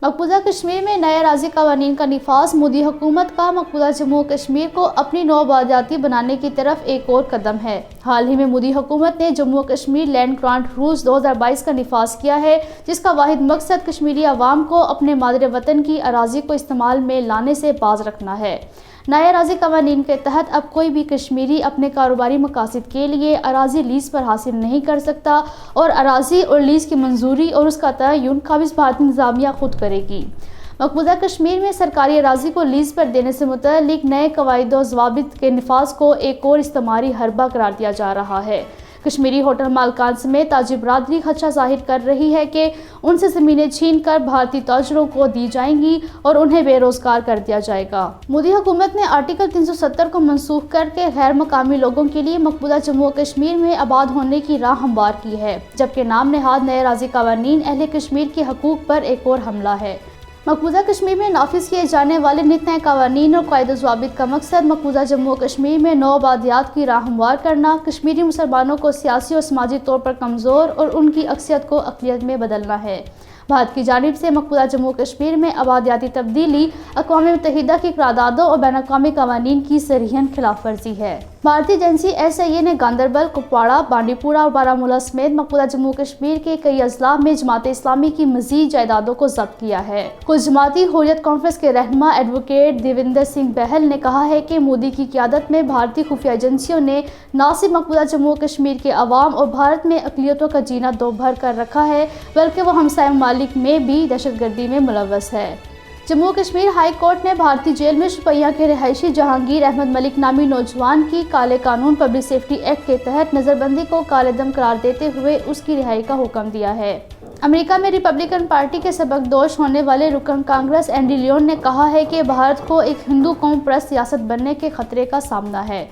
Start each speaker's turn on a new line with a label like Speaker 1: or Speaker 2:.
Speaker 1: मकबूजा कश्मीर में नए अराज़ी क़वानीन का निफाज़ मोदी हुकूमत का मकबूजा जम्मू कश्मीर को अपनी नौआबादियाती बनाने की तरफ एक और कदम है। हाल ही में मोदी हुकूमत ने Jammu Kashmir land grant rules 2022 का निफाज़ किया है, जिसका वाहिद मकसद कश्मीरी अवाम को अपने मादरे वतन की अराज़ी को इस्तेमाल में लाने से बाज रखना है। नए अराज़ी क़वानीन के तहत अब कोई भी कश्मीरी अपने कारोबारी मकासद के लिए अराज़ी लीज़ पर हासिल नहीं कर सकता और अराज़ी और लीज़ की मंजूरी और उसका तयन काबिज़ भारतीय इंतज़ामिया खुद करेगी। मकबूजा कश्मीर में सरकारी अराज़ी को लीज़ पर देने से मुतल्लिक़ नए क़वाइद व ज़वाबित के निफाज़ को एक और इस्तेमारी हरबा करार दिया जा रहा है। कश्मीरी होटल मालकान समेत ताजिर बरादरी खदशा ज़ाहिर कर रही है कि उनसे ज़मीनें छीन कर भारतीय ताजरों को दी जाएंगी और उन्हें बेरोज़गार कर दिया जाएगा। मोदी हुकूमत ने आर्टिकल 370 को मनसूख करके गैर मकामी लोगों के लिए मकबूजा जम्मू कश्मीर में आबाद होने की राह हमवार की है, जबकि नाम नहाद नए अराज़ी क़वानीन अहले कश्मीर के हकूक़ पर एक और हमला है। मकबूजा कश्मीर में नाफिज किए जाने वाले नित नए क़वानीन और क़ायदे ज़वाबित का मकसद मकबूजा जम्मू कश्मीर में नौआबादियात की राह हमवार करना, कश्मीरी मुसलमानों को सियासी और समाजी तौर पर कमज़ोर और उनकी अक्सियत को अक़लियत में बदलना है। भारत की जानिब से मकबूजा जम्मू कश्मीर में आबादियाती तब्दीली अक़वाम मुत्तहिदा की क़रारदादों और बैनुल-अक़वामी क़वानीन की सरीहन खिलाफ वर्जी है। भारतीय एजेंसी SIA ने गांदरबल, कुपवाड़ा, बांडीपुरा और बारामूला समेत मकबूजा जम्मू कश्मीर के कई अजला में जमात इस्लामी की मज़ीद जायदादों को ज़ब्त किया है। कुल जमाती हुर्रियत कॉन्फ्रेंस के रहनुमा एडवोकेट देविंदर सिंह बहल ने कहा है कि मोदी की क़यादत में भारतीय खुफिया एजेंसियों ने न सिर्फ मकबूजा जम्मू कश्मीर के अवाम और भारत में अक़लियतों का जीना दोभर कर रखा है, बल्कि वह हमसाया ममालिक में भी दहशतगर्दी में मुलव्वस है। जम्मू कश्मीर हाई कोर्ट ने भारतीय जेल में शुपिया के रिहायशी जहांगीर अहमद मलिक नामी नौजवान की काले कानून पब्लिक सेफ्टी एक्ट के तहत नज़रबंदी को कालेदम करार देते हुए उसकी रिहाई का हुक्म दिया है। अमेरिका में रिपब्लिकन पार्टी के सबकदोश होने वाले रुकन कांग्रेस एंडी लियोन ने कहा है कि भारत को एक हिंदू कौम परस्त सियासत बनने के खतरे का सामना है।